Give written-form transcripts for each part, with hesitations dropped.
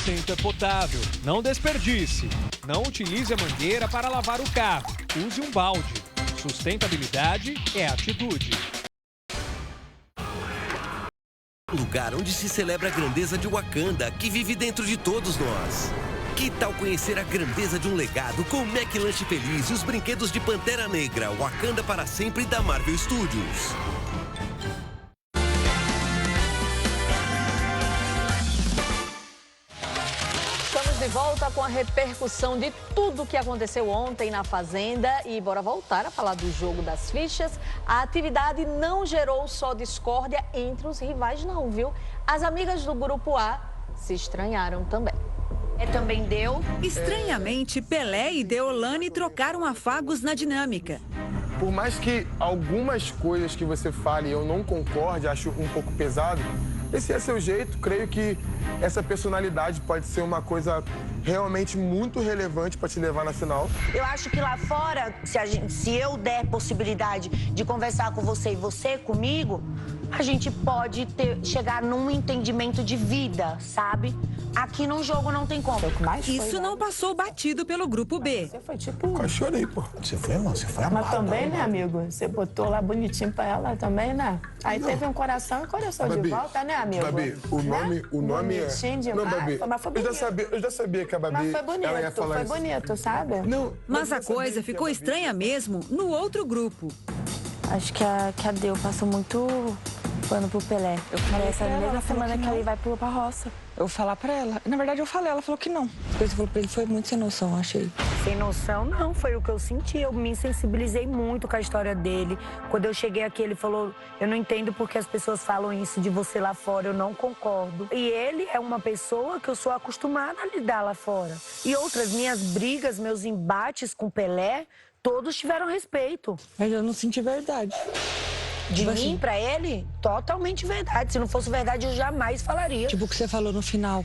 assento é potável. Não desperdice. Não utilize a mangueira para lavar o carro. Use um balde. Sustentabilidade é atitude. Lugar onde se celebra a grandeza de Wakanda, que vive dentro de todos nós. Que tal conhecer a grandeza de um legado com o McLanche Feliz e os brinquedos de Pantera Negra, Wakanda para sempre da Marvel Studios? Estamos de volta com a repercussão de tudo que aconteceu ontem na Fazenda e bora voltar a falar do jogo das fichas. A atividade não gerou só discórdia entre os rivais não, viu? As amigas do Grupo A se estranharam também. Também deu. Estranhamente, Pelé e Deolane trocaram afagos na dinâmica. Por mais que algumas coisas que você fale eu não concorde, acho um pouco pesado, esse é seu jeito. Creio que essa personalidade pode ser uma coisa realmente muito relevante para te levar na final. Eu acho que lá fora, se eu der possibilidade de conversar com você e você comigo, a gente pode chegar num entendimento de vida, sabe? Aqui no jogo não tem como. Isso não passou batido pelo Grupo B. Você foi tipo... Quase chorei, pô. Você foi, irmão? Você foi amado. Mas também, né, amigo? Você botou lá bonitinho pra ela também, né? Aí teve um coração e coração Babi, de volta, né, amigo? Babi, o nome é... Bonitinho demais. Não, Babi, Mas foi bonito. eu já sabia que a Babi... Mas foi bonito, ela ia falar foi isso. bonito, sabe? Não, Mas a eu sabia coisa que ficou a Babi- estranha mesmo no outro grupo. Acho que a Deu passou muito pano pro Pelé. Parece a mesma semana que ele vai pra roça. Eu falar pra ela. Na verdade, eu falei, ela falou que não. Depois eu falei pra ele, foi muito sem noção, achei. Sem noção, não. Foi o que eu senti. Eu me sensibilizei muito com a história dele. Quando eu cheguei aqui, ele falou, eu não entendo porque as pessoas falam isso de você lá fora. Eu não concordo. E ele é uma pessoa que eu sou acostumada a lidar lá fora. E outras minhas brigas, meus embates com Pelé, todos tiveram respeito. Mas eu não senti verdade. De mim pra ele, totalmente verdade. Se não fosse verdade, eu jamais falaria. Tipo o que você falou no final,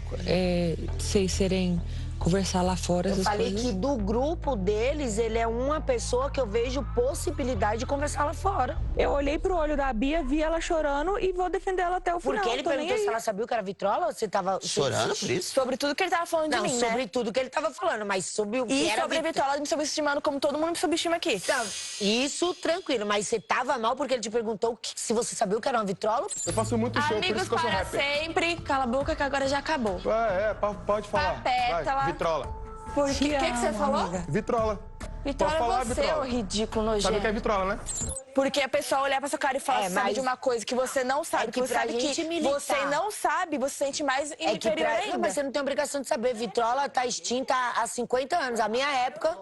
vocês serem conversar lá fora, Eu essas falei coisas. que do grupo deles, ele é uma pessoa que eu vejo possibilidade de conversar lá fora. Eu olhei pro olho da Bia, vi ela chorando e vou defender ela até o final. Porque ele tô nem perguntou aí. se ela sabia o que era vitrola, você tava... Chorando por isso? Sobre tudo que ele tava falando de Não, mim, sobre né? tudo que ele tava falando, mas sobre o que E era sobre a Vitória me subestimando como todo mundo me subestima aqui. Então, isso, tranquilo, mas você tava mal porque ele te perguntou se você sabia o que era uma vitrola? Eu faço muito show, por Amigos isso que eu sou para rapper. sempre. Cala a boca que agora já acabou. Pode falar. Pétala. Vai, vitrola. Por quê? O que você falou? Amiga. Vitrola. Vitória Posso falar, é você, Vitrola? ô ridículo, nojento. Sabe o que é vitrola, né? Porque a pessoa olhar pra sua cara e falar que sabe mas de uma coisa que você não sabe, é que que você pra sabe gente que militar- você não sabe, você se sente mais inferior ainda. Não, mas você não tem obrigação de saber. Vitrola tá extinta há 50 anos. A minha época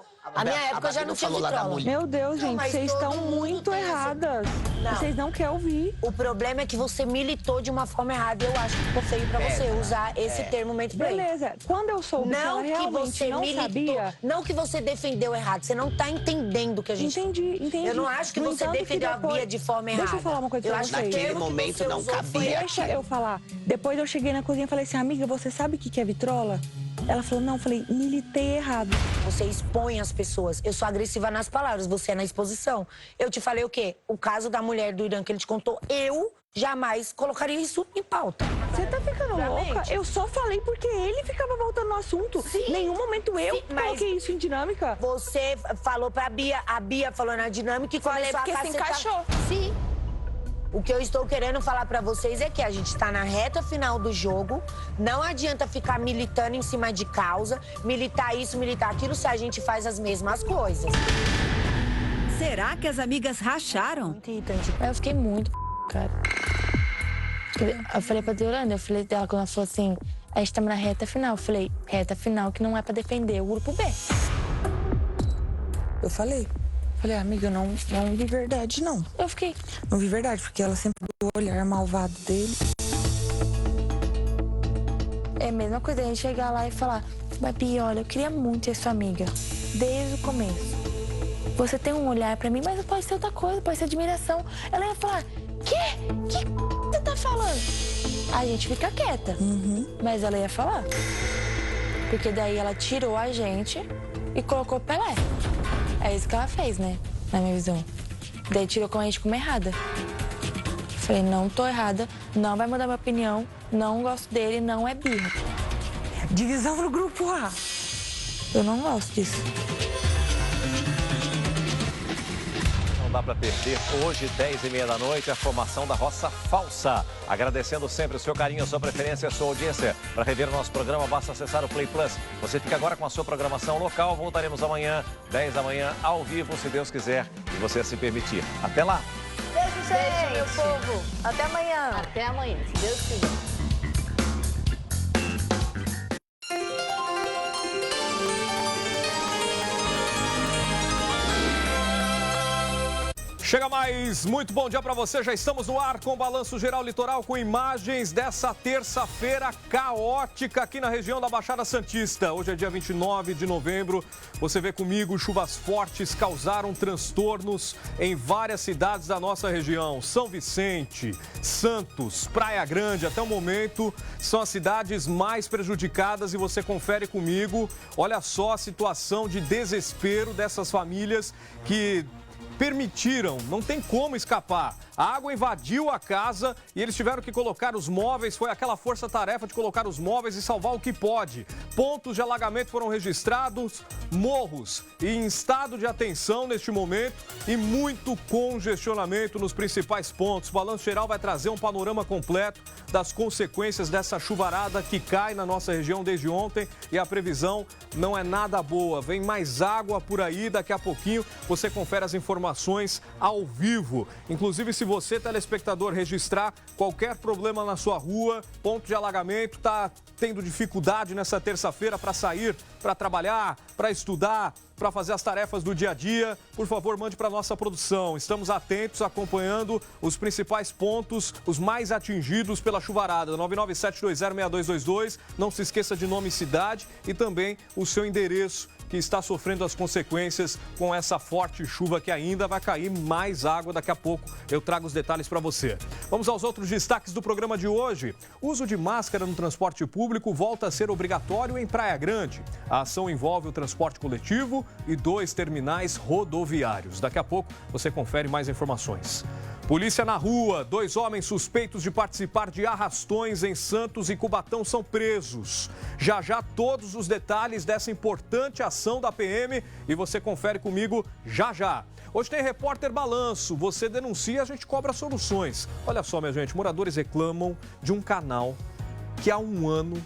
já não tinha vitrola. Meu Deus, Não, gente, mas vocês todo estão mundo muito tem essa- erradas. Não. Vocês não querem ouvir. O problema é que você militou de uma forma errada. Eu acho que ficou feio pra você usar esse termo mansplaining. Beleza, quando eu soube que Não ela que realmente você não militou, sabia... não que você defendeu errado. Você não tá entendendo o que a gente... Entendi. Eu não acho que No você entanto, defendeu a depois- Bia de forma errada. Deixa eu falar uma coisa pra acho que o vocês. termo Naquele que momento você não usou foi cabia. Deixa eu falar. Depois eu cheguei na cozinha e falei assim, amiga, você sabe o que é vitrola? Ela falou, não. Eu falei, militei errado. Você expõe as pessoas. Eu sou agressiva nas palavras, você é na exposição. Eu te falei o quê? O caso da mulher do Irã que ele te contou, eu jamais colocaria isso em pauta. Você tá ficando Obviamente. louca? Eu só falei porque ele ficava voltando no assunto. Sim. Nenhum momento eu Sim, mas- coloquei isso em dinâmica. Você falou pra Bia, a Bia falou na dinâmica e Falei começou a porque se cacetar. encaixou. Sim. O que eu estou querendo falar pra vocês é que a gente está na reta final do jogo. Não adianta ficar militando em cima de causa, militar isso, militar aquilo, se a gente faz as mesmas coisas. Será que as amigas racharam? Muito irritante. Eu fiquei muito, cara. Eu falei pra Deolane, eu falei dela quando ela falou assim, a gente tá na reta final. Eu falei, reta final que não é pra defender o grupo B. Eu falei, amiga, eu não vi verdade, não. Eu fiquei. Não vi verdade, porque ela sempre viu o olhar malvado dele. É a mesma coisa, a gente chegar lá e falar, Babi, olha, eu queria muito ser sua amiga, desde o começo. Você tem um olhar pra mim, mas pode ser outra coisa, pode ser admiração. Ela ia falar, quê? Que você tá falando? A gente fica quieta, mas ela ia falar. Porque daí ela tirou a gente e colocou Pelé. É isso que ela fez, né? Na minha visão. Daí tirou com a gente como errada. Falei, não tô errada, não vai mudar minha opinião, não gosto dele, não é birra. Divisão no grupo A. Eu não gosto disso. Não dá para perder hoje, 10h30 da noite, a formação da Roça Falsa. Agradecendo sempre o seu carinho, a sua preferência, a sua audiência. Para rever o nosso programa, basta acessar o Play Plus. Você fica agora com a sua programação local. Voltaremos amanhã, 10 da manhã, ao vivo, se Deus quiser e você assim permitir. Até lá! Beijo, gente, meu povo. Até amanhã. Até amanhã, se Deus quiser. Chega mais, muito bom dia para você. Já estamos no ar com o Balanço Geral Litoral, com imagens dessa terça-feira caótica aqui na região da Baixada Santista. Hoje é dia 29 de novembro. Você vê comigo, chuvas fortes causaram transtornos em várias cidades da nossa região. São Vicente, Santos, Praia Grande, até o momento, são as cidades mais prejudicadas e você confere comigo. Olha só a situação de desespero dessas famílias que permitiram, não tem como escapar. A água invadiu a casa e eles tiveram que colocar os móveis, foi aquela força-tarefa de colocar os móveis e salvar o que pode. Pontos de alagamento foram registrados, morros em estado de atenção neste momento e muito congestionamento nos principais pontos. O Balanço Geral vai trazer um panorama completo das consequências dessa chuvarada que cai na nossa região desde ontem e a previsão não é nada boa. Vem mais água por aí, daqui a pouquinho você confere as informações ao vivo. Inclusive, se você, telespectador, registrar qualquer problema na sua rua, ponto de alagamento, está tendo dificuldade nessa terça-feira para sair, para trabalhar, para estudar, para fazer as tarefas do dia a dia, por favor, mande para a nossa produção. Estamos atentos, acompanhando os principais pontos, os mais atingidos pela chuvarada. 997206222. Não se esqueça de nome e cidade e também o seu endereço, que está sofrendo as consequências com essa forte chuva que ainda vai cair mais água. Daqui a pouco eu trago os detalhes para você. Vamos aos outros destaques do programa de hoje. O uso de máscara no transporte público volta a ser obrigatório em Praia Grande. A ação envolve o transporte coletivo e 2 terminais rodoviários. Daqui a pouco você confere mais informações. Polícia na rua. 2 homens suspeitos de participar de arrastões em Santos e Cubatão são presos. Já já todos os detalhes dessa importante ação da PM e você confere comigo já já. Hoje tem Repórter Balanço. Você denuncia, a gente cobra soluções. Olha só, minha gente, moradores reclamam de um canal que há um ano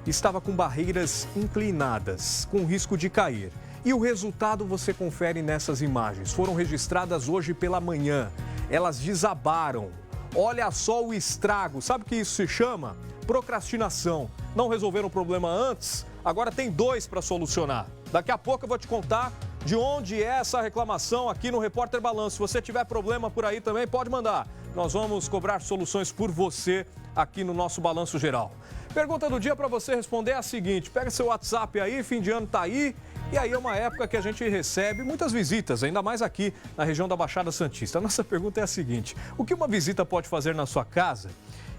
estava com barreiras inclinadas, com risco de cair. E o resultado você confere nessas imagens. Foram registradas hoje pela manhã. Elas desabaram. Olha só o estrago. Sabe o que isso se chama? Procrastinação. Não resolveram o problema antes? Agora tem 2 para solucionar. Daqui a pouco eu vou te contar de onde é essa reclamação aqui no Repórter Balanço. Se você tiver problema por aí também, pode mandar. Nós vamos cobrar soluções por você aqui no nosso Balanço Geral. Pergunta do dia para você responder é a seguinte: pega seu WhatsApp aí, fim de ano tá aí. E aí é uma época que a gente recebe muitas visitas, ainda mais aqui na região da Baixada Santista. A nossa pergunta é a seguinte: o que uma visita pode fazer na sua casa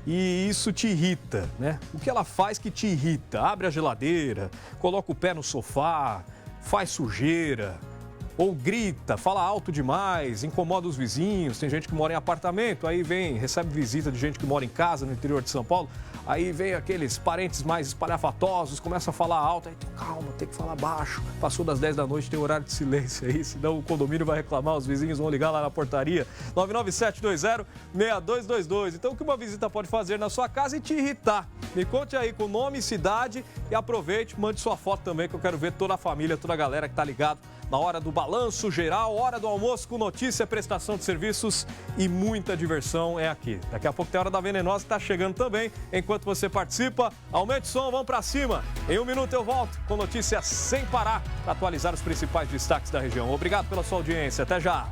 e isso te irrita, né? O que ela faz que te irrita? Abre a geladeira, coloca o pé no sofá, faz sujeira, ou grita, fala alto demais, incomoda os vizinhos. Tem gente que mora em apartamento, aí recebe visita de gente que mora em casa no interior de São Paulo. Aí vem aqueles parentes mais espalhafatosos, começa a falar alto, aí calma, tem que falar baixo. Passou das 10 da noite, tem horário de silêncio aí, senão o condomínio vai reclamar, os vizinhos vão ligar lá na portaria. 997206222. Então o que uma visita pode fazer na sua casa e te irritar? Me conte aí com nome e cidade e aproveite, mande sua foto também, que eu quero ver toda a família, toda a galera que tá ligado na hora do Balanço Geral, hora do almoço com notícia, prestação de serviços e muita diversão é aqui. Daqui a pouco tem a Hora da Venenosa que tá chegando também. Enquanto você participa, aumente o som, vamos pra cima. Em 1 minuto eu volto com notícias sem parar para atualizar os principais destaques da região. Obrigado pela sua audiência. Até já.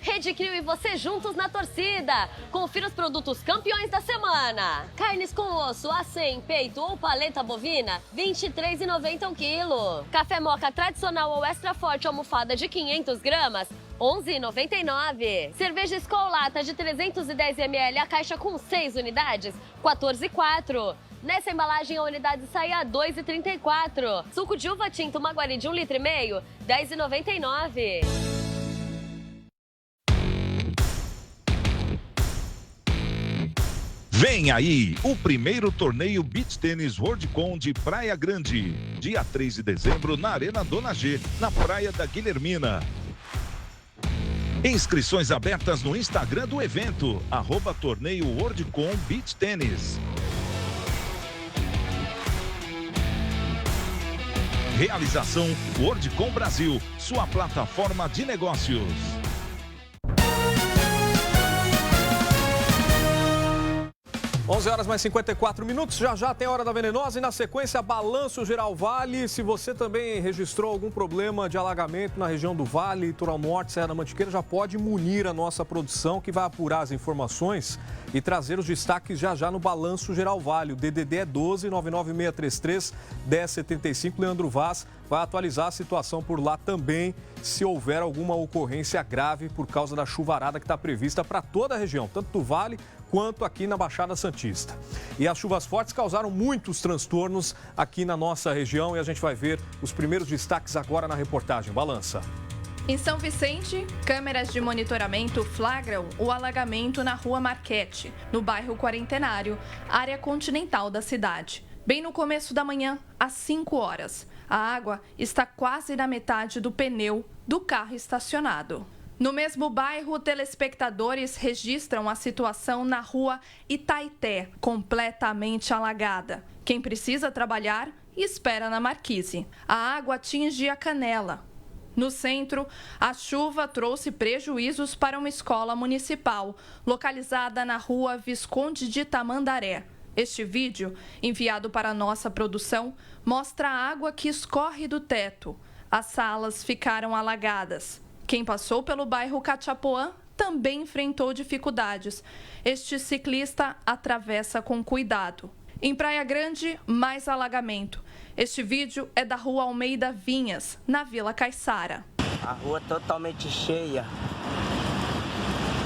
Rede Crio e você juntos na torcida. Confira os produtos campeões da semana. Carnes com osso, acém, peito ou paleta bovina, R$ 23,90 o quilo. Café moca tradicional ou extra forte almofada de 500 gramas, R$ 11,99. Cerveja Skol lata de 310 ml, a caixa com 6 unidades, R$ 14,4. Nessa embalagem, a unidade sai a R$ 2,34. Suco de uva tinta Maguari de 1,5 litro, R$ 10,99. Vem aí o primeiro torneio Beach Tennis WorldCon de Praia Grande. Dia 3 de dezembro na Arena Dona G, na Praia da Guilhermina. Inscrições abertas no Instagram do evento, @torneio WorldCon Beach Tennis. Realização WorldCon Brasil, sua plataforma de negócios. 11h54, já tem Hora da Venenosa e na sequência Balanço Geral Vale. Se você também registrou algum problema de alagamento na região do Vale, Litoral Norte, Serra da Mantiqueira, já pode munir a nossa produção que vai apurar as informações e trazer os destaques já no Balanço Geral Vale. O DDD é 12 99633 1075. Leandro Vaz vai atualizar a situação por lá também, se houver alguma ocorrência grave por causa da chuvarada que está prevista para toda a região, tanto do Vale quanto aqui na Baixada Santista. E as chuvas fortes causaram muitos transtornos aqui na nossa região e a gente vai ver os primeiros destaques agora na reportagem. Balança. Em São Vicente, câmeras de monitoramento flagram o alagamento na Rua Marquete, no bairro Quarentenário, área continental da cidade. Bem no começo da manhã, às 5 horas, a água está quase na metade do pneu do carro estacionado. No mesmo bairro, telespectadores registram a situação na Rua Itaité, completamente alagada. Quem precisa trabalhar, espera na marquise. A água atinge a canela. No centro, a chuva trouxe prejuízos para uma escola municipal, localizada na Rua Visconde de Tamandaré. Este vídeo, enviado para a nossa produção, mostra a água que escorre do teto. As salas ficaram alagadas. Quem passou pelo bairro Cachapoã também enfrentou dificuldades. Este ciclista atravessa com cuidado. Em Praia Grande, mais alagamento. Este vídeo é da Rua Almeida Vinhas, na Vila Caiçara. A rua totalmente cheia.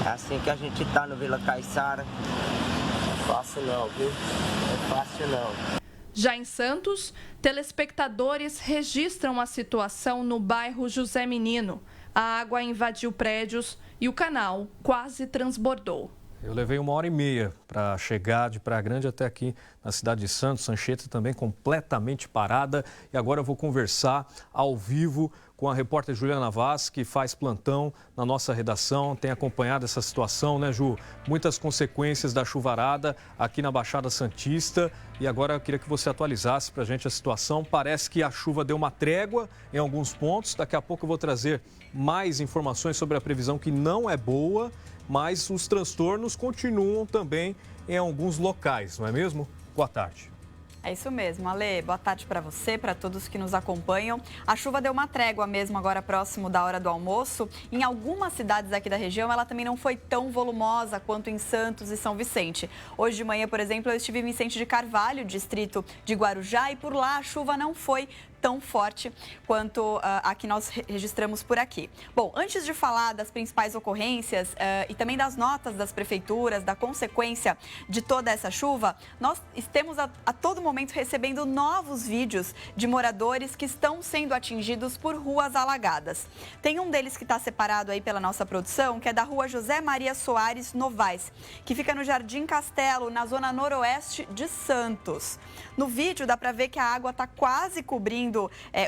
É assim que a gente tá no Vila Caiçara. Não é fácil não, viu? Não é fácil não. Já em Santos, telespectadores registram a situação no bairro José Menino. A água invadiu prédios e o canal quase transbordou. Eu levei 1h30 para chegar de Praia Grande até aqui na cidade de Santos. Sancheta também completamente parada. E agora eu vou conversar ao vivo com a repórter Juliana Vaz, que faz plantão na nossa redação, tem acompanhado essa situação, né, Ju? Muitas consequências da chuvarada aqui na Baixada Santista. E agora eu queria que você atualizasse para a gente a situação. Parece que a chuva deu uma trégua em alguns pontos. Daqui a pouco eu vou trazer mais informações sobre a previsão, que não é boa, mas os transtornos continuam também em alguns locais, não é mesmo? Boa tarde. É isso mesmo, Ale. Boa tarde para você, para todos que nos acompanham. A chuva deu uma trégua mesmo agora próximo da hora do almoço. Em algumas cidades aqui da região, ela também não foi tão volumosa quanto em Santos e São Vicente. Hoje de manhã, por exemplo, eu estive em Vicente de Carvalho, distrito de Guarujá, e por lá a chuva não foi tão forte quanto a que nós registramos por aqui. Bom, antes de falar das principais ocorrências e também das notas das prefeituras, da consequência de toda essa chuva, nós estamos a todo momento recebendo novos vídeos de moradores que estão sendo atingidos por ruas alagadas. Tem um deles que está separado aí pela nossa produção, que é da Rua José Maria Soares Novaes, que fica no Jardim Castelo, na zona noroeste de Santos. No vídeo dá para ver que a água está quase cobrindo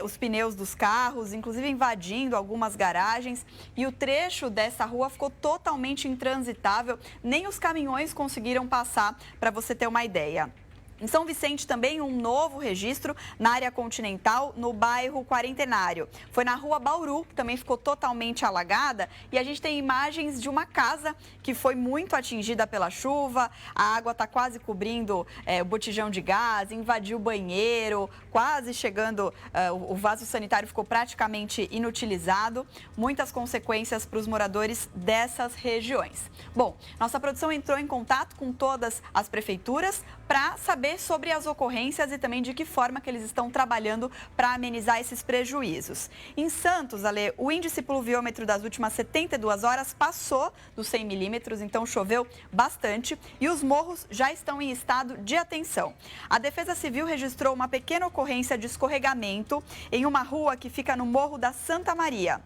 os pneus dos carros, inclusive invadindo algumas garagens, e o trecho dessa rua ficou totalmente intransitável, nem os caminhões conseguiram passar, para você ter uma ideia. Em São Vicente também um novo registro na área continental, no bairro Quarentenário. Foi na Rua Bauru, que também ficou totalmente alagada, e a gente tem imagens de uma casa que foi muito atingida pela chuva. A água está quase cobrindo o botijão de gás, invadiu o banheiro, quase chegando, o vaso sanitário ficou praticamente inutilizado. Muitas consequências para os moradores dessas regiões. Bom, nossa produção entrou em contato com todas as prefeituras para saber sobre as ocorrências e também de que forma que eles estão trabalhando para amenizar esses prejuízos. Em Santos, Ale, o índice pluviômetro das últimas 72 horas passou dos 100 milímetros, então choveu bastante e os morros já estão em estado de atenção. A Defesa Civil registrou uma pequena ocorrência de escorregamento em uma rua que fica no Morro da Santa Maria.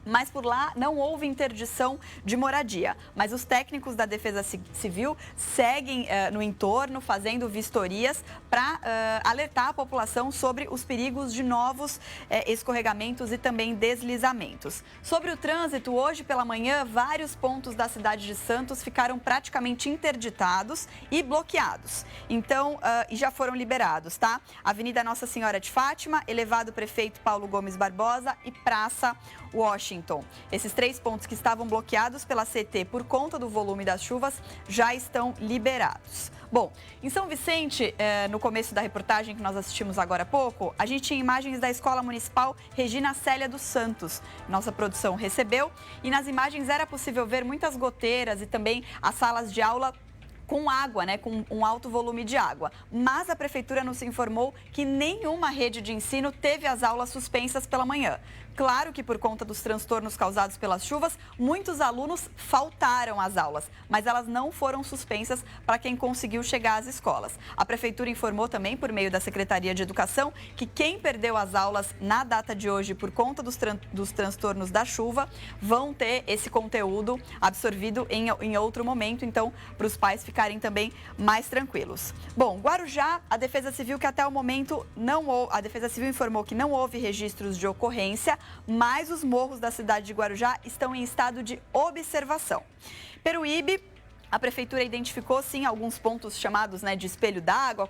mas por lá não houve interdição de moradia. Mas os técnicos da Defesa Civil seguem no entorno, fazendo vistorias para alertar a população sobre os perigos de novos escorregamentos e também deslizamentos. Sobre o trânsito, hoje pela manhã, vários pontos da cidade de Santos ficaram praticamente interditados e bloqueados. Então, e já foram liberados, tá? Avenida Nossa Senhora de Fátima, Elevado Prefeito Paulo Gomes Barbosa e Praça Washington. Esses 3 pontos que estavam bloqueados pela CT por conta do volume das chuvas já estão liberados. Bom, em São Vicente, no começo da reportagem que nós assistimos agora há pouco, a gente tinha imagens da Escola Municipal Regina Célia dos Santos. Nossa produção recebeu e nas imagens era possível ver muitas goteiras e também as salas de aula com água, né, com um alto volume de água. Mas a prefeitura nos informou que nenhuma rede de ensino teve as aulas suspensas pela manhã. Claro que por conta dos transtornos causados pelas chuvas, muitos alunos faltaram às aulas, mas elas não foram suspensas para quem conseguiu chegar às escolas. A prefeitura informou também, por meio da Secretaria de Educação, que quem perdeu as aulas na data de hoje por conta dos transtornos da chuva, vão ter esse conteúdo absorvido em outro momento, então, para os pais ficarem também mais tranquilos. Bom, Guarujá, a Defesa Civil que até o momento a Defesa Civil informou que não houve registros de ocorrência, mas os morros da cidade de Guarujá estão em estado de observação. Peruíbe, a prefeitura identificou, sim, alguns pontos chamados, né, de espelho d'água,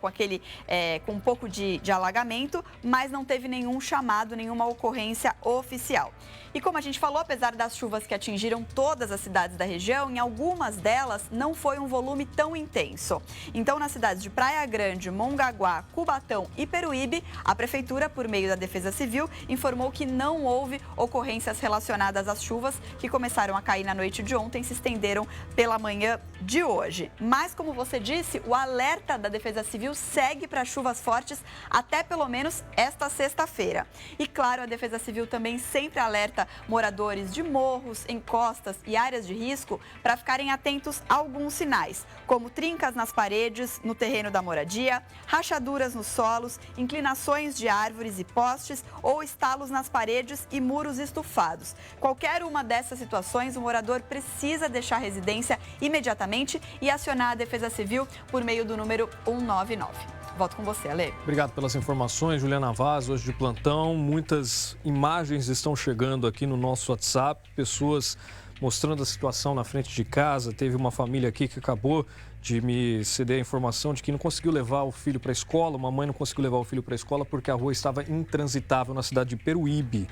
com um pouco de alagamento, mas não teve nenhum chamado, nenhuma ocorrência oficial. E como a gente falou, apesar das chuvas que atingiram todas as cidades da região, em algumas delas não foi um volume tão intenso. Então, nas cidades de Praia Grande, Mongaguá, Cubatão e Peruíbe, a prefeitura, por meio da Defesa Civil, informou que não houve ocorrências relacionadas às chuvas que começaram a cair na noite de ontem e se estenderam pela manhã de hoje. Mas, como você disse, o alerta da Defesa Civil segue para chuvas fortes até pelo menos esta sexta-feira. E, claro, a Defesa Civil também sempre alerta moradores de morros, encostas e áreas de risco para ficarem atentos a alguns sinais, como trincas nas paredes, no terreno da moradia, rachaduras nos solos, inclinações de árvores e postes ou estalos nas paredes e muros estufados. Qualquer uma dessas situações, o morador precisa deixar a residência imediatamente e acionar a Defesa Civil por meio do número 199. Volto com você, Ale. Obrigado pelas informações, Juliana Vaz, hoje de plantão. Muitas imagens estão chegando aqui no nosso WhatsApp, pessoas mostrando a situação na frente de casa. Teve uma família aqui que acabou de me ceder a informação de que não conseguiu levar o filho para a escola, uma mãe não conseguiu levar o filho para a escola porque a rua estava intransitável na cidade de Peruíbe.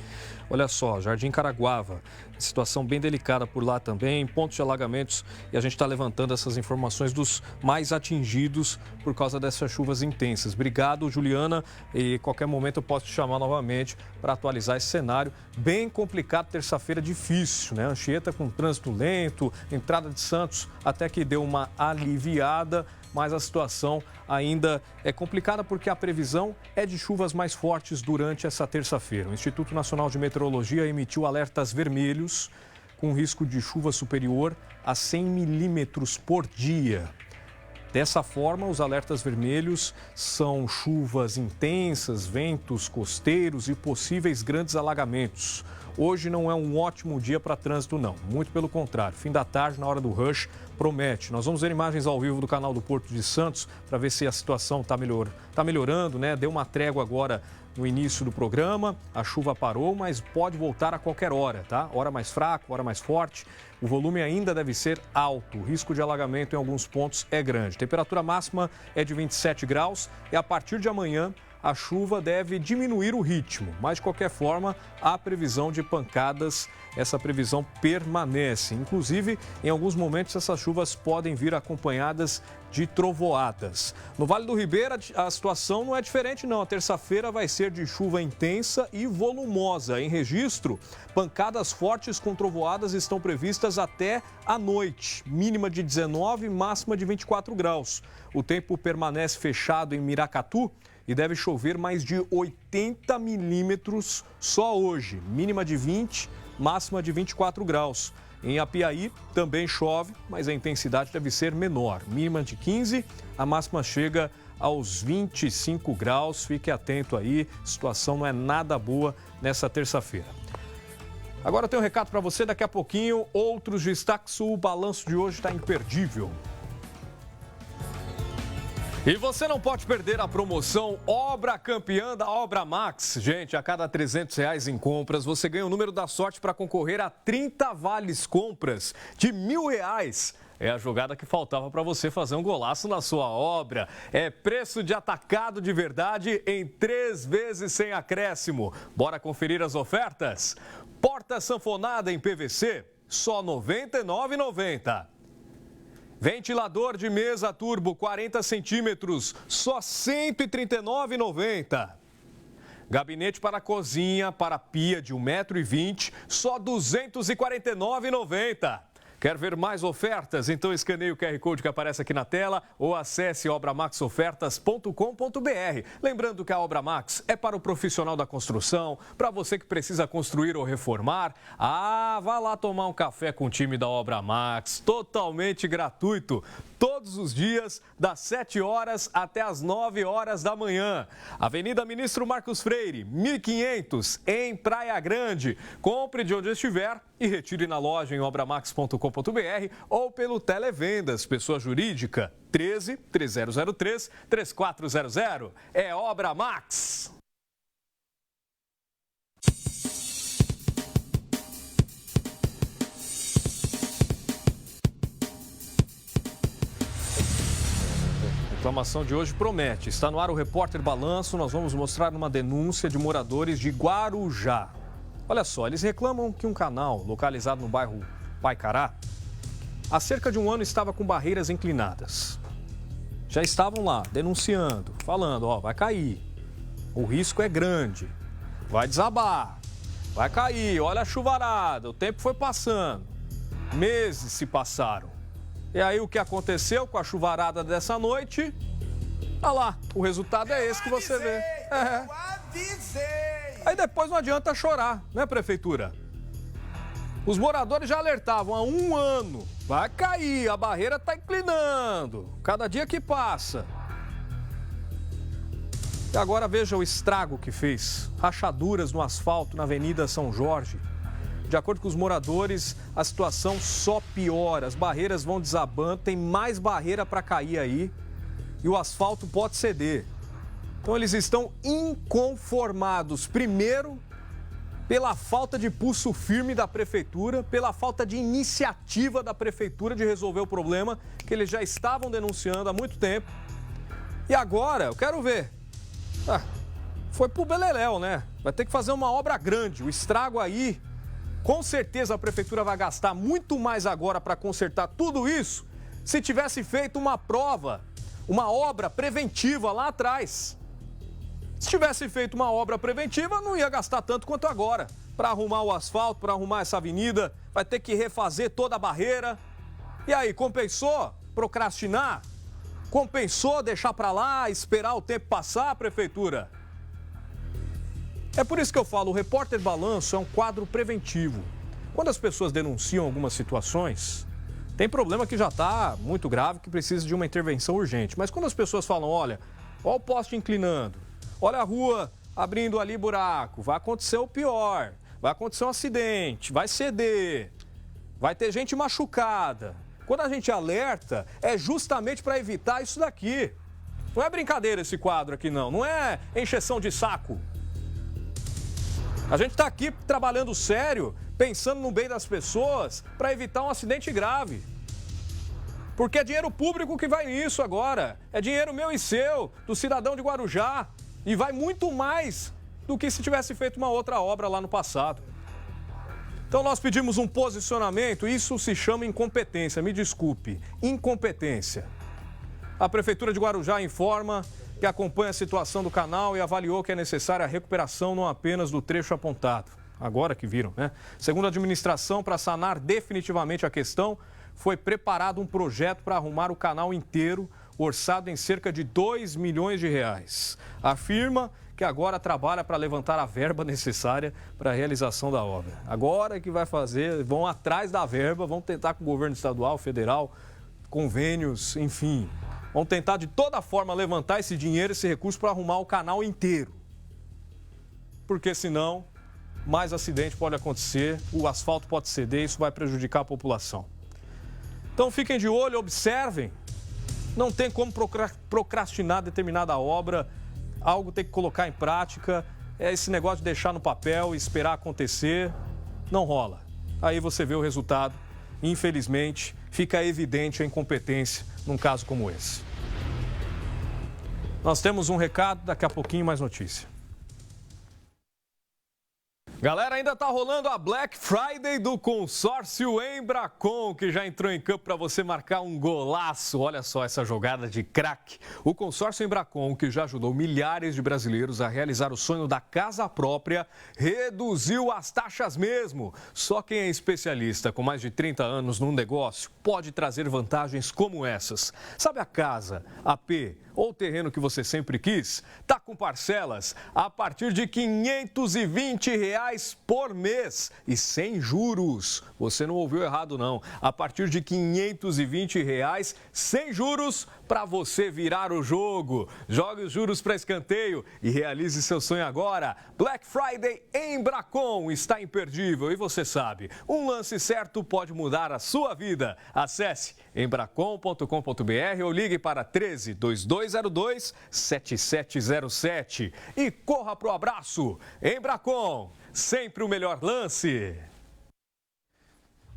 Olha só, Jardim Caraguava, situação bem delicada por lá também, pontos de alagamentos, e a gente está levantando essas informações dos mais atingidos por causa dessas chuvas intensas. Obrigado, Juliana, e qualquer momento eu posso te chamar novamente para atualizar esse cenário. Bem complicado, terça-feira difícil, né? Anchieta com trânsito lento, entrada de Santos até que deu uma aliviada, mas a situação ainda é complicada porque a previsão é de chuvas mais fortes durante essa terça-feira. O Instituto Nacional de Meteorologia emitiu alertas vermelhos com risco de chuva superior a 100 milímetros por dia. Dessa forma, os alertas vermelhos são chuvas intensas, ventos costeiros e possíveis grandes alagamentos. Hoje não é um ótimo dia para trânsito, não. Muito pelo contrário. Fim da tarde, na hora do rush, promete. Nós vamos ver imagens ao vivo do canal do Porto de Santos para ver se a situação está melhorando, né? Deu uma trégua agora no início do programa. A chuva parou, mas pode voltar a qualquer hora, tá? Hora mais fraca, hora mais forte. O volume ainda deve ser alto. O risco de alagamento em alguns pontos é grande. A temperatura máxima é de 27 graus e a partir de amanhã a chuva deve diminuir o ritmo, mas de qualquer forma há previsão de pancadas, essa previsão permanece. Inclusive, em alguns momentos essas chuvas podem vir acompanhadas de trovoadas. No Vale do Ribeira a situação não é diferente não, a terça-feira vai ser de chuva intensa e volumosa. Em registro, pancadas fortes com trovoadas estão previstas até à noite, mínima de 19, máxima de 24 graus. O tempo permanece fechado em Miracatu e deve chover mais de 80 milímetros só hoje, mínima de 20, máxima de 24 graus. Em Apiaí também chove, mas a intensidade deve ser menor, mínima de 15, a máxima chega aos 25 graus. Fique atento aí, a situação não é nada boa nessa terça-feira. Agora eu tenho um recado para você, daqui a pouquinho, outros destaques, o balanço de hoje está imperdível. E você não pode perder a promoção Obra Campeã da Obra Max. Gente, a cada R$300 em compras, você ganha o número da sorte para concorrer a 30 vales compras de R$1.000. É a jogada que faltava para você fazer um golaço na sua obra. É preço de atacado de verdade em 3 vezes sem acréscimo. Bora conferir as ofertas? Porta sanfonada em PVC, só R$ 99,90. Ventilador de mesa turbo 40 centímetros, só R$ 139,90. Gabinete para cozinha, para pia de 1,20 m, só R$ 249,90. Quer ver mais ofertas? Então escaneie o QR Code que aparece aqui na tela ou acesse obramaxofertas.com.br. Lembrando que a Obra Max é para o profissional da construção, para você que precisa construir ou reformar. Vá lá tomar um café com o time da Obra Max, totalmente gratuito. Todos os dias, das 7 horas até as 9 horas da manhã. Avenida Ministro Marcos Freire, 1500, em Praia Grande. Compre de onde estiver e retire na loja em obramax.com.br ou pelo Televendas, pessoa jurídica, 13-3003-3400. É Obra Max. A reclamação de hoje promete. Está no ar o Repórter Balanço. Nós vamos mostrar uma denúncia de moradores de Guarujá. Olha só, eles reclamam que um canal localizado no bairro Paicará, há cerca de um ano estava com barreiras inclinadas. Já estavam lá denunciando, falando, vai cair, o risco é grande, vai desabar, vai cair, olha a chuvarada, o tempo foi passando, meses se passaram. E aí o que aconteceu com a chuvarada dessa noite? Olha lá, o resultado é esse que você vê. Aí depois não adianta chorar, né, prefeitura? Os moradores já alertavam há um ano. Vai cair, a barreira está inclinando. Cada dia que passa. E agora veja o estrago que fez. Rachaduras no asfalto na Avenida São Jorge. De acordo com os moradores, a situação só piora. As barreiras vão desabando, tem mais barreira para cair aí. E o asfalto pode ceder. Então eles estão inconformados, primeiro, pela falta de pulso firme da prefeitura, pela falta de iniciativa da prefeitura de resolver o problema que eles já estavam denunciando há muito tempo. E agora, eu quero ver, foi pro beleléu, né? Vai ter que fazer uma obra grande, o estrago aí, com certeza a prefeitura vai gastar muito mais agora para consertar tudo isso, se tivesse feito uma prova, uma obra preventiva lá atrás. Se tivesse feito uma obra preventiva, não ia gastar tanto quanto agora. Para arrumar o asfalto, para arrumar essa avenida, vai ter que refazer toda a barreira. E aí, compensou procrastinar? Compensou deixar para lá, esperar o tempo passar, prefeitura? É por isso que eu falo, o Repórter Balanço é um quadro preventivo. Quando as pessoas denunciam algumas situações, tem problema que já está muito grave, que precisa de uma intervenção urgente. Mas quando as pessoas falam, olha o poste inclinando, olha a rua abrindo ali buraco, vai acontecer o pior, vai acontecer um acidente, vai ceder, vai ter gente machucada. Quando a gente alerta, é justamente para evitar isso daqui. Não é brincadeira esse quadro aqui, não é encheção de saco. A gente está aqui trabalhando sério, pensando no bem das pessoas, para evitar um acidente grave. Porque é dinheiro público que vai nisso agora, é dinheiro meu e seu, do cidadão de Guarujá. E vai muito mais do que se tivesse feito uma outra obra lá no passado. Então nós pedimos um posicionamento, isso se chama incompetência, me desculpe, incompetência. A Prefeitura de Guarujá informa que acompanha a situação do canal e avaliou que é necessária a recuperação não apenas do trecho apontado. Agora que viram, né? Segundo a administração, para sanar definitivamente a questão, foi preparado um projeto para arrumar o canal inteiro, orçado em cerca de R$2 milhões. Afirma que agora trabalha para levantar a verba necessária para a realização da obra. Agora que vai fazer, vão atrás da verba, vão tentar com o governo estadual, federal, convênios, enfim. Vão tentar de toda forma levantar esse dinheiro, esse recurso para arrumar o canal inteiro. Porque senão mais acidente pode acontecer, o asfalto pode ceder, isso vai prejudicar a população. Então fiquem de olho, observem. Não tem como procrastinar determinada obra, algo tem que colocar em prática. Esse negócio de deixar no papel e esperar acontecer, não rola. Aí você vê o resultado. Infelizmente, fica evidente a incompetência num caso como esse. Nós temos um recado, daqui a pouquinho mais notícia. Galera, ainda tá rolando a Black Friday do consórcio Embracon, que já entrou em campo para você marcar um golaço. Olha só essa jogada de craque. O consórcio Embracon, que já ajudou milhares de brasileiros a realizar o sonho da casa própria, reduziu as taxas mesmo. Só quem é especialista com mais de 30 anos num negócio pode trazer vantagens como essas. Sabe a casa, AP ou terreno que você sempre quis? Tá com parcelas a partir de R$ 520 por mês e sem juros. Você não ouviu errado, não. A partir de R$ 520 sem juros para você virar o jogo. Jogue os juros para escanteio e realize seu sonho agora. Black Friday Embracon está imperdível e você sabe, um lance certo pode mudar a sua vida. Acesse embracon.com.br ou ligue para 13-2202-7707 e corra pro abraço. Embracon, sempre o melhor lance.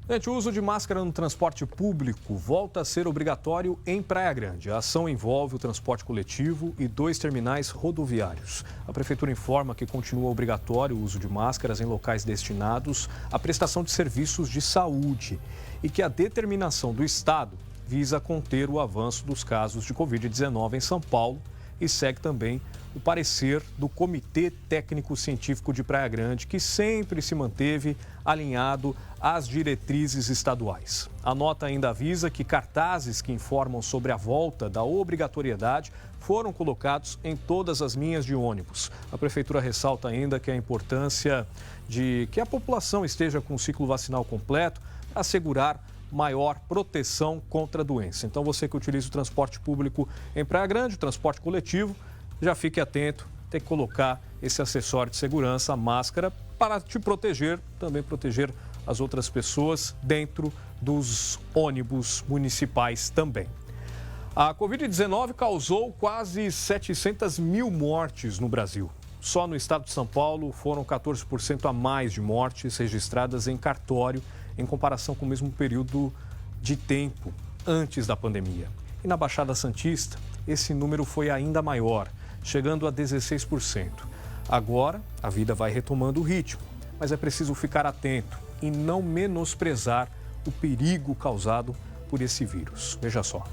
Gente, o uso de máscara no transporte público volta a ser obrigatório em Praia Grande. A ação envolve o transporte coletivo e 2 terminais rodoviários. A Prefeitura informa que continua obrigatório o uso de máscaras em locais destinados à prestação de serviços de saúde e que a determinação do Estado visa conter o avanço dos casos de Covid-19 em São Paulo e segue também o parecer do Comitê Técnico Científico de Praia Grande, que sempre se manteve alinhado às diretrizes estaduais. A nota ainda avisa que cartazes que informam sobre a volta da obrigatoriedade foram colocados em todas as linhas de ônibus. A Prefeitura ressalta ainda que a importância de que a população esteja com o ciclo vacinal completo para assegurar maior proteção contra a doença. Então, você que utiliza o transporte público em Praia Grande, o transporte coletivo, já fique atento, tem que colocar esse acessório de segurança, a máscara, para te proteger, também proteger as outras pessoas dentro dos ônibus municipais também. A Covid-19 causou quase 700 mil mortes no Brasil. Só no estado de São Paulo foram 14% a mais de mortes registradas em cartório em comparação com o mesmo período de tempo antes da pandemia. E na Baixada Santista, esse número foi ainda maior, chegando a 16%. Agora, a vida vai retomando o ritmo, mas é preciso ficar atento e não menosprezar o perigo causado por esse vírus. Veja só.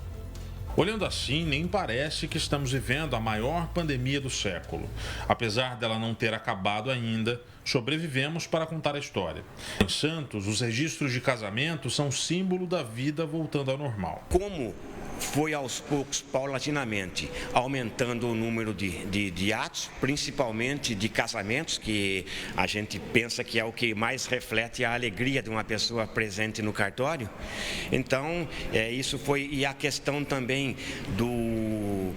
Olhando assim, nem parece que estamos vivendo a maior pandemia do século. Apesar dela não ter acabado ainda, sobrevivemos para contar a história. Em Santos, os registros de casamento são símbolo da vida voltando ao normal. Como foi aos poucos, paulatinamente, aumentando o número de atos, principalmente de casamentos, que a gente pensa que é o que mais reflete a alegria de uma pessoa presente no cartório. Então, isso foi, e a questão também do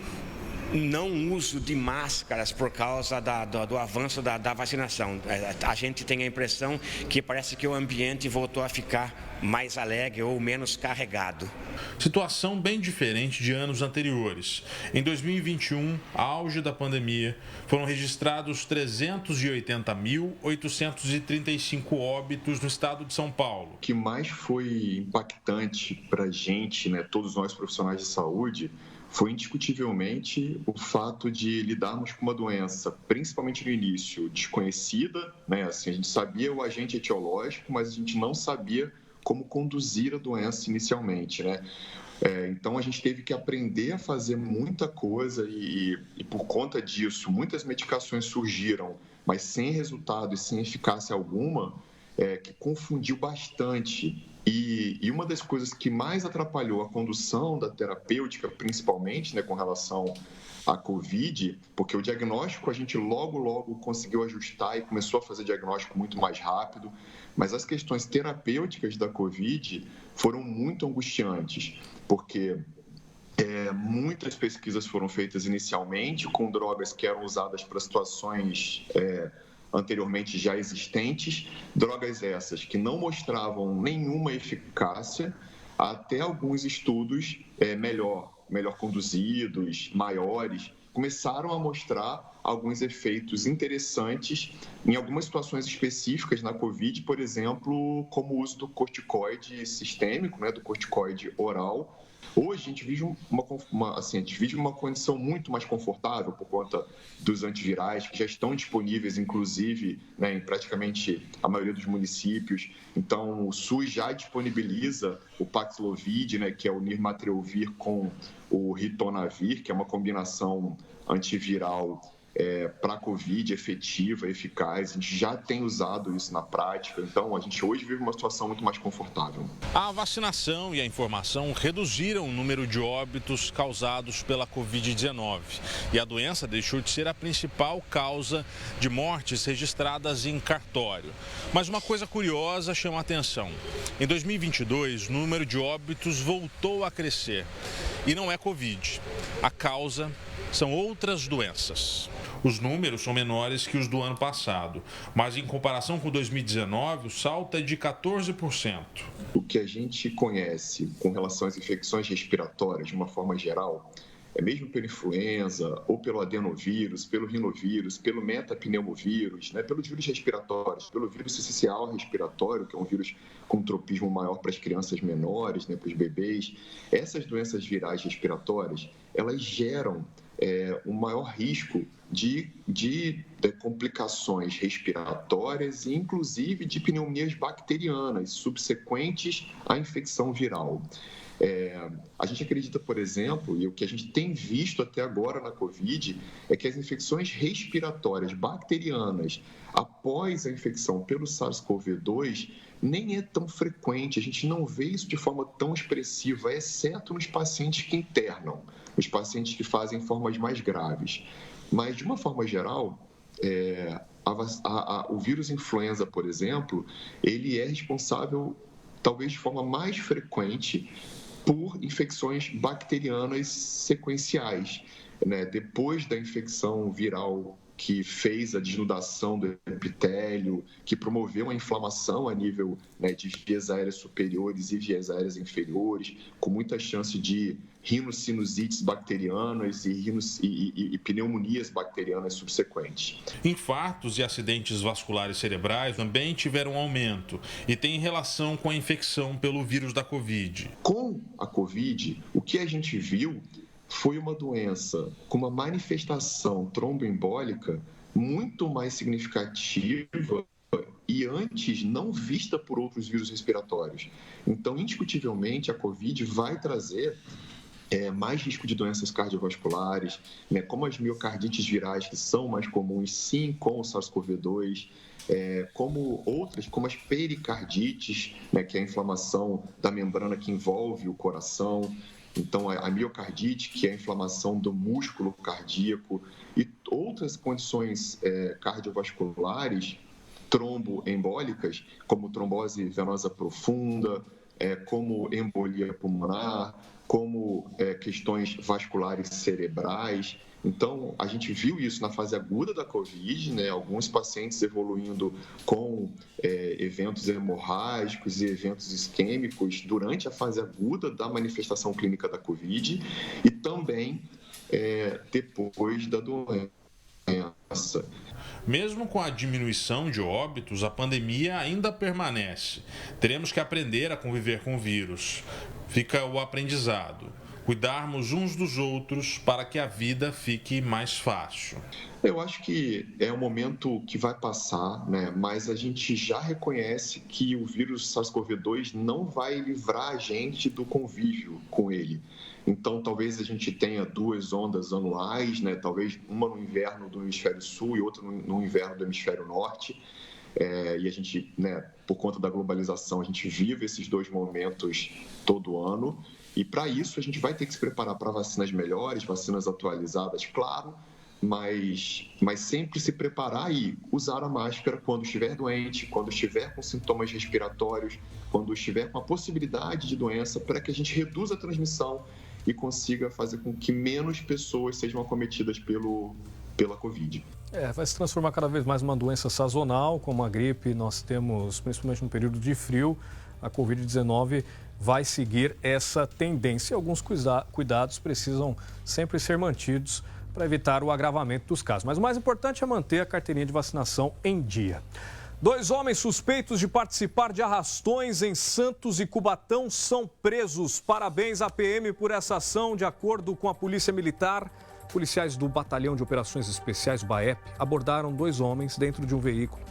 não uso de máscaras por causa do avanço da vacinação. A gente tem a impressão que parece que o ambiente voltou a ficar mais alegre ou menos carregado. Situação bem diferente de anos anteriores. Em 2021, auge da pandemia, foram registrados 380.835 óbitos no estado de São Paulo. O que mais foi impactante para a gente, todos nós profissionais de saúde, foi indiscutivelmente o fato de lidarmos com uma doença, principalmente no início, desconhecida, Assim, a gente sabia o agente etiológico, mas a gente não sabia como conduzir a doença inicialmente, Então, a gente teve que aprender a fazer muita coisa e por conta disso, muitas medicações surgiram, mas sem resultado e sem eficácia alguma, que confundiu bastante. E uma das coisas que mais atrapalhou a condução da terapêutica, principalmente com relação à Covid, porque o diagnóstico a gente logo conseguiu ajustar e começou a fazer diagnóstico muito mais rápido, mas as questões terapêuticas da Covid foram muito angustiantes, porque muitas pesquisas foram feitas inicialmente com drogas que eram usadas para situações anteriormente já existentes, drogas essas que não mostravam nenhuma eficácia, até alguns estudos melhor conduzidos, maiores, começaram a mostrar alguns efeitos interessantes em algumas situações específicas na Covid, por exemplo, como o uso do corticoide sistêmico, do corticoide oral. Hoje a gente vive uma condição muito mais confortável por conta dos antivirais que já estão disponíveis, inclusive, em praticamente a maioria dos municípios. Então, o SUS já disponibiliza o Paxlovid, que é o nirmatrelvir com o ritonavir, que é uma combinação antiviral para a Covid efetiva, eficaz. A gente já tem usado isso na prática, então a gente hoje vive uma situação muito mais confortável. A vacinação e a informação reduziram o número de óbitos causados pela Covid-19 e a doença deixou de ser a principal causa de mortes registradas em cartório. Mas uma coisa curiosa chama a atenção. Em 2022, o número de óbitos voltou a crescer e não é Covid. A causa são outras doenças. Os números são menores que os do ano passado, mas em comparação com 2019, o salto é de 14%. O que a gente conhece com relação às infecções respiratórias, de uma forma geral, mesmo pela influenza, ou pelo adenovírus, pelo rinovírus, pelo metapneumovírus, pelos vírus respiratórios, pelo vírus sincicial respiratório, que é um vírus com tropismo maior para as crianças menores, para os bebês, essas doenças virais respiratórias, elas geram um maior risco de complicações respiratórias e, inclusive, de pneumonias bacterianas subsequentes à infecção viral. A gente acredita, por exemplo, e o que a gente tem visto até agora na Covid, é que as infecções respiratórias bacterianas após a infecção pelo SARS-CoV-2 nem é tão frequente, a gente não vê isso de forma tão expressiva, exceto nos pacientes que internam, os pacientes que fazem formas mais graves. Mas, de uma forma geral, o vírus influenza, por exemplo, ele é responsável, talvez de forma mais frequente, por infecções bacterianas sequenciais, depois da infecção viral que fez a desnudação do epitélio, que promoveu a inflamação a nível de vias aéreas superiores e vias aéreas inferiores, com muita chance de rinossinusites bacterianas e pneumonias bacterianas subsequentes. Infartos e acidentes vasculares cerebrais também tiveram aumento e têm relação com a infecção pelo vírus da Covid. Com a Covid, o que a gente viu foi uma doença com uma manifestação tromboembólica muito mais significativa e antes não vista por outros vírus respiratórios. Então, indiscutivelmente, a Covid vai trazer mais risco de doenças cardiovasculares, como as miocardites virais, que são mais comuns, sim, com o SARS-CoV-2, como outras, como as pericardites, que é a inflamação da membrana que envolve o coração. Então, a miocardite, que é a inflamação do músculo cardíaco, e outras condições cardiovasculares tromboembólicas, como trombose venosa profunda, como embolia pulmonar, como questões vasculares cerebrais. Então, a gente viu isso na fase aguda da Covid, alguns pacientes evoluindo com eventos hemorrágicos e eventos isquêmicos durante a fase aguda da manifestação clínica da Covid e também depois da doença. Mesmo com a diminuição de óbitos, a pandemia ainda permanece. Teremos que aprender a conviver com o vírus. Fica o aprendizado. Cuidarmos uns dos outros para que a vida fique mais fácil. Eu acho que é um momento que vai passar, mas a gente já reconhece que o vírus SARS-CoV-2 não vai livrar a gente do convívio com ele. Então, talvez a gente tenha 2 ondas anuais, talvez uma no inverno do hemisfério sul e outra no inverno do hemisfério norte. E a gente, por conta da globalização, a gente vive esses 2 momentos todo ano. E para isso a gente vai ter que se preparar para vacinas melhores, vacinas atualizadas, claro, mas sempre se preparar e usar a máscara quando estiver doente, quando estiver com sintomas respiratórios, quando estiver com a possibilidade de doença, para que a gente reduza a transmissão e consiga fazer com que menos pessoas sejam acometidas pela Covid. Vai se transformar cada vez mais numa doença sazonal, como a gripe. Nós temos, principalmente no período de frio, a Covid-19 vai seguir essa tendência. Alguns cuidados precisam sempre ser mantidos para evitar o agravamento dos casos. Mas o mais importante é manter a carteirinha de vacinação em dia. 2 homens suspeitos de participar de arrastões em Santos e Cubatão são presos. Parabéns à PM por essa ação. De acordo com a Polícia Militar, policiais do Batalhão de Operações Especiais, BAEP, abordaram 2 homens dentro de um veículo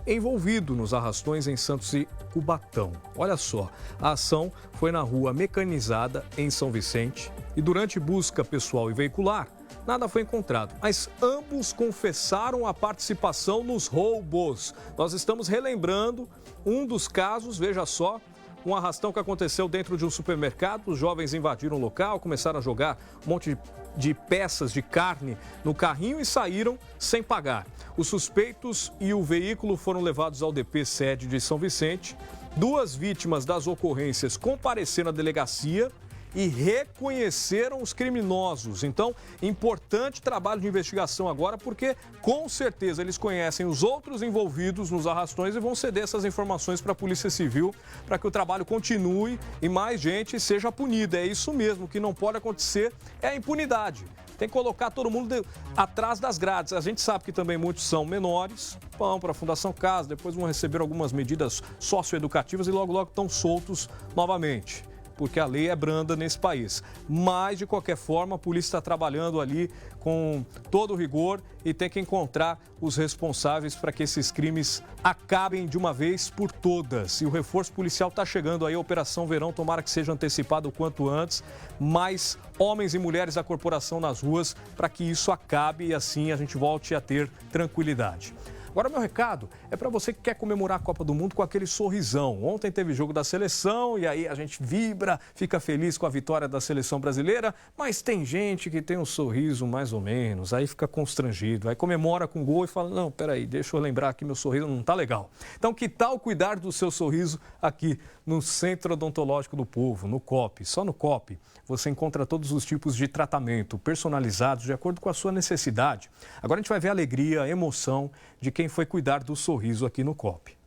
envolvido nos arrastões em Santos e Cubatão. Olha só, a ação foi na rua Mecanizada, em São Vicente, e durante busca pessoal e veicular, nada foi encontrado, mas ambos confessaram a participação nos roubos. Nós estamos relembrando um dos casos, veja só, um arrastão que aconteceu dentro de um supermercado. Os jovens invadiram o local, começaram a jogar um monte de peças de carne no carrinho e saíram sem pagar. Os suspeitos e o veículo foram levados ao DP sede de São Vicente. 2 vítimas das ocorrências compareceram à delegacia e reconheceram os criminosos. Então, importante trabalho de investigação agora, porque com certeza eles conhecem os outros envolvidos nos arrastões e vão ceder essas informações para a Polícia Civil para que o trabalho continue e mais gente seja punida. É isso mesmo, o que não pode acontecer é a impunidade. Tem que colocar todo mundo atrás das grades. A gente sabe que também muitos são menores, vão para a Fundação Casa, depois vão receber algumas medidas socioeducativas e logo estão soltos novamente, porque a lei é branda nesse país. Mas, de qualquer forma, a polícia está trabalhando ali com todo o rigor e tem que encontrar os responsáveis para que esses crimes acabem de uma vez por todas. E o reforço policial está chegando aí, a Operação Verão, tomara que seja antecipado o quanto antes. Mais homens e mulheres da corporação nas ruas para que isso acabe e assim a gente volte a ter tranquilidade. Agora, meu recado é para você que quer comemorar a Copa do Mundo com aquele sorrisão. Ontem teve jogo da seleção e aí a gente vibra, fica feliz com a vitória da seleção brasileira, mas tem gente que tem um sorriso mais ou menos, aí fica constrangido, aí comemora com gol e fala, não, peraí, deixa eu lembrar que meu sorriso não tá legal. Então, que tal cuidar do seu sorriso aqui no Centro Odontológico do Povo, no COP? Só no COP você encontra todos os tipos de tratamento personalizados de acordo com a sua necessidade. Agora a gente vai ver a alegria, a emoção de quem foi cuidar do sorriso aqui no COP.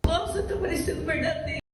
Nossa, tá parecendo verdadeiro.